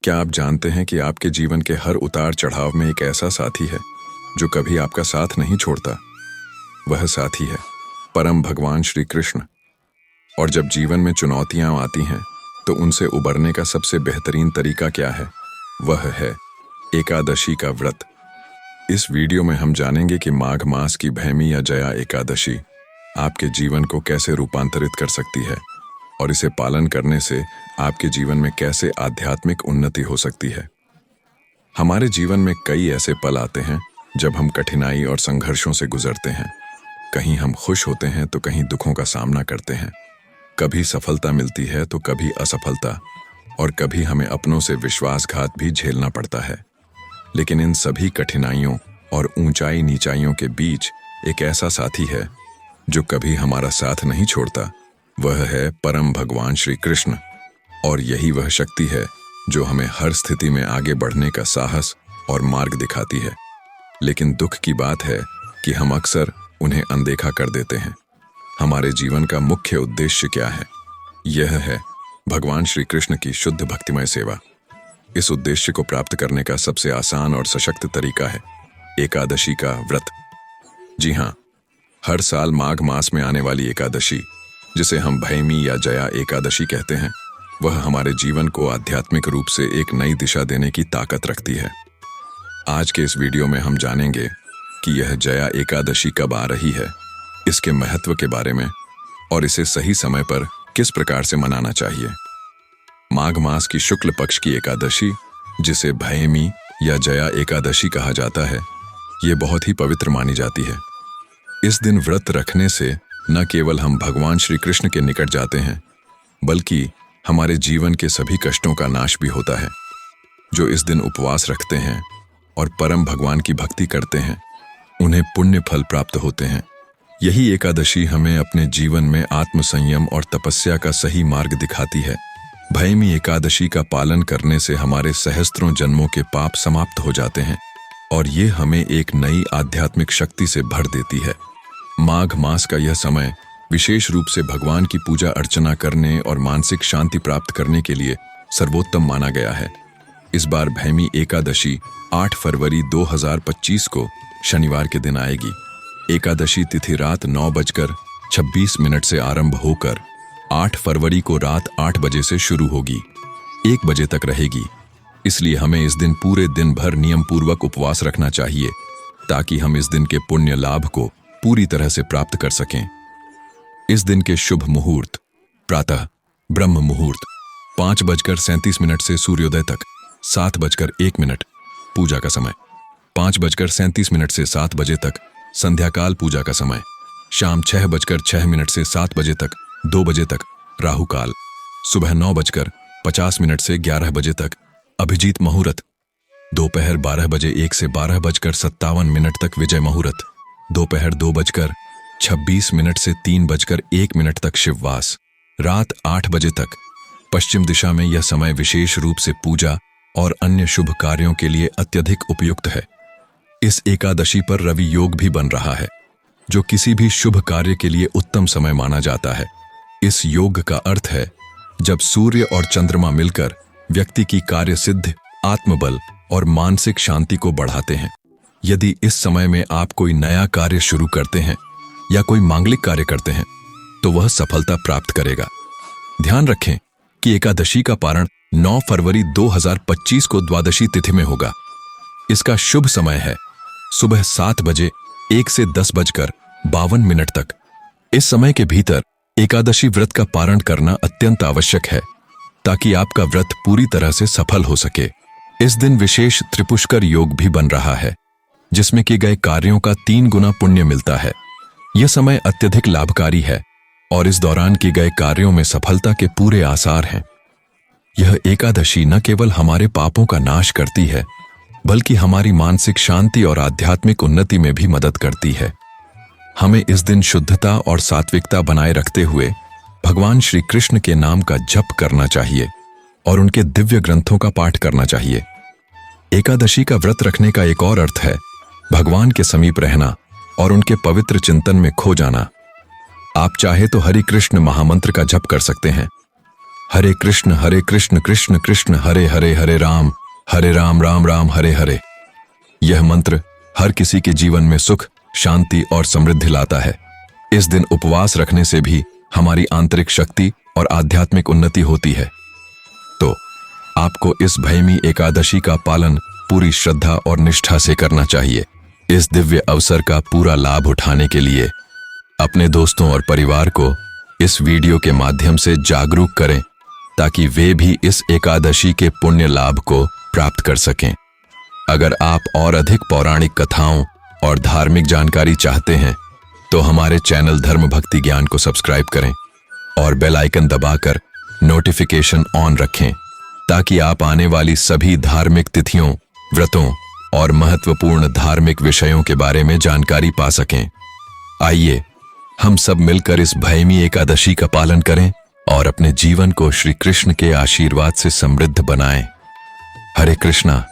क्या आप जानते हैं कि आपके जीवन के हर उतार चढ़ाव में एक ऐसा साथी है जो कभी आपका साथ नहीं छोड़ता? वह साथी है परम भगवान श्री कृष्ण। और जब जीवन में चुनौतियां आती हैं तो उनसे उबरने का सबसे बेहतरीन तरीका क्या है? वह है एकादशी का व्रत। इस वीडियो में हम जानेंगे कि माघ मास की भैमी या जया एकादशी आपके जीवन को कैसे रूपांतरित कर सकती है और इसे पालन करने से आपके जीवन में कैसे आध्यात्मिक उन्नति हो सकती है। हमारे जीवन में कई ऐसे पल आते हैं जब हम कठिनाई और संघर्षों से गुजरते हैं। कहीं हम खुश होते हैं तो कहीं दुखों का सामना करते हैं। कभी सफलता मिलती है तो कभी असफलता, और कभी हमें अपनों से विश्वासघात भी झेलना पड़ता है। लेकिन इन सभी कठिनाइयों और ऊंचाई नीचाइयों के बीच एक ऐसा साथी है जो कभी हमारा साथ नहीं छोड़ता। वह है परम भगवान श्री कृष्ण। और यही वह शक्ति है जो हमें हर स्थिति में आगे बढ़ने का साहस और मार्ग दिखाती है। लेकिन दुख की बात है कि हम अक्सर उन्हें अनदेखा कर देते हैं। हमारे जीवन का मुख्य उद्देश्य क्या है? यह है भगवान श्री कृष्ण की शुद्ध भक्तिमय सेवा। इस उद्देश्य को प्राप्त करने का सबसे आसान और सशक्त तरीका है एकादशी का व्रत। जी हाँ, हर साल माघ मास में आने वाली एकादशी, जिसे हम भैमी या जया एकादशी कहते हैं, वह हमारे जीवन को आध्यात्मिक रूप से एक नई दिशा देने की ताकत रखती है। आज के इस वीडियो में हम जानेंगे कि यह जया एकादशी कब आ रही है, इसके महत्व के बारे में, और इसे सही समय पर किस प्रकार से मनाना चाहिए। माघ मास की शुक्ल पक्ष की एकादशी, जिसे भैमी या जया एकादशी कहा जाता है, ये बहुत ही पवित्र मानी जाती है। इस दिन व्रत रखने से न केवल हम भगवान श्री कृष्ण के निकट जाते हैं, बल्कि हमारे जीवन के सभी कष्टों का नाश भी होता है। जो इस दिन उपवास रखते हैं और परम भगवान की भक्ति करते हैं, उन्हें पुण्य फल प्राप्त होते हैं। यही एकादशी हमें अपने जीवन में आत्मसंयम और तपस्या का सही मार्ग दिखाती है। भैमी एकादशी का पालन करने से हमारे सहस्त्रों जन्मों के पाप समाप्त हो जाते हैं और ये हमें एक नई आध्यात्मिक शक्ति से भर देती है। माघ मास का यह समय विशेष रूप से भगवान की पूजा अर्चना करने और मानसिक शांति प्राप्त करने के लिए सर्वोत्तम माना गया है। इस बार भैमी एकादशी 8 फरवरी 2025 को शनिवार के दिन आएगी। एकादशी तिथि रात 9:26 से आरंभ होकर 8 फरवरी को रात 8 बजे से शुरू होगी, 1 बजे तक रहेगी। इसलिए हमें इस दिन पूरे दिन भर नियम पूर्वक उपवास रखना चाहिए ताकि हम इस दिन के पुण्य लाभ को पूरी तरह से प्राप्त कर सकें। इस दिन के शुभ मुहूर्त: प्रातः ब्रह्म मुहूर्त 5:37 से सूर्योदय तक, 7:01 पूजा का समय, 5:37 से 7 बजे तक संध्याकाल पूजा का समय, शाम 6:06 से 7 बजे तक, 2 बजे तक राहु काल, सुबह 9:50 से 11 बजे तक अभिजीत मुहूर्त, दोपहर 12:01 से 12:57 तक विजय मुहूर्त, दोपहर 2:26 से 3:01 तक शिववास, रात 8 बजे तक। पश्चिम दिशा में यह समय विशेष रूप से पूजा और अन्य शुभ कार्यों के लिए अत्यधिक उपयुक्त है। इस एकादशी पर रवि योग भी बन रहा है, जो किसी भी शुभ कार्य के लिए उत्तम समय माना जाता है। इस योग का अर्थ है जब सूर्य और चंद्रमा मिलकर व्यक्ति की कार्य सिद्ध, आत्मबल और मानसिक शांति को बढ़ाते हैं। यदि इस समय में आप कोई नया कार्य शुरू करते हैं या कोई मांगलिक कार्य करते हैं तो वह सफलता प्राप्त करेगा। ध्यान रखें कि एकादशी का पारण 9 फरवरी 2025 को द्वादशी तिथि में होगा। इसका शुभ समय है सुबह 7 बजे 1 से 10:52 तक। इस समय के भीतर एकादशी व्रत का पारण करना अत्यंत आवश्यक है ताकि आपका व्रत पूरी तरह से सफल हो सके। इस दिन विशेष त्रिपुष्कर योग भी बन रहा है, जिसमें किए गए कार्यों का 3 गुना पुण्य मिलता है। यह समय अत्यधिक लाभकारी है और इस दौरान किए गए कार्यों में सफलता के पूरे आसार हैं। यह एकादशी न केवल हमारे पापों का नाश करती है, बल्कि हमारी मानसिक शांति और आध्यात्मिक उन्नति में भी मदद करती है। हमें इस दिन शुद्धता और सात्विकता बनाए रखते हुए भगवान श्री कृष्ण के नाम का जप करना चाहिए और उनके दिव्य ग्रंथों का पाठ करना चाहिए। एकादशी का व्रत रखने का एक और अर्थ है भगवान के समीप रहना और उनके पवित्र चिंतन में खो जाना। आप चाहे तो हरि कृष्ण महामंत्र का जप कर सकते हैं। हरे कृष्ण कृष्ण कृष्ण हरे हरे, हरे राम राम राम हरे हरे। यह मंत्र हर किसी के जीवन में सुख, शांति और समृद्धि लाता है। इस दिन उपवास रखने से भी हमारी आंतरिक शक्ति और आध्यात्मिक उन्नति होती है। तो आपको इस भैमी एकादशी का पालन पूरी श्रद्धा और निष्ठा से करना चाहिए। इस दिव्य अवसर का पूरा लाभ उठाने के लिए अपने दोस्तों और परिवार को इस वीडियो के माध्यम से जागरूक करें, ताकि वे भी इस एकादशी के पुण्य लाभ को प्राप्त कर सकें। अगर आप और अधिक पौराणिक कथाओं और धार्मिक जानकारी चाहते हैं तो हमारे चैनल धर्म भक्ति ज्ञान को सब्सक्राइब करें और बेल आइकन दबाकर नोटिफिकेशन ऑन रखें, ताकि आप आने वाली सभी धार्मिक तिथियों, व्रतों और महत्वपूर्ण धार्मिक विषयों के बारे में जानकारी पा सकें। आइए हम सब मिलकर इस भैमी एकादशी का पालन करें और अपने जीवन को श्री कृष्ण के आशीर्वाद से समृद्ध बनाएं। हरे कृष्णा।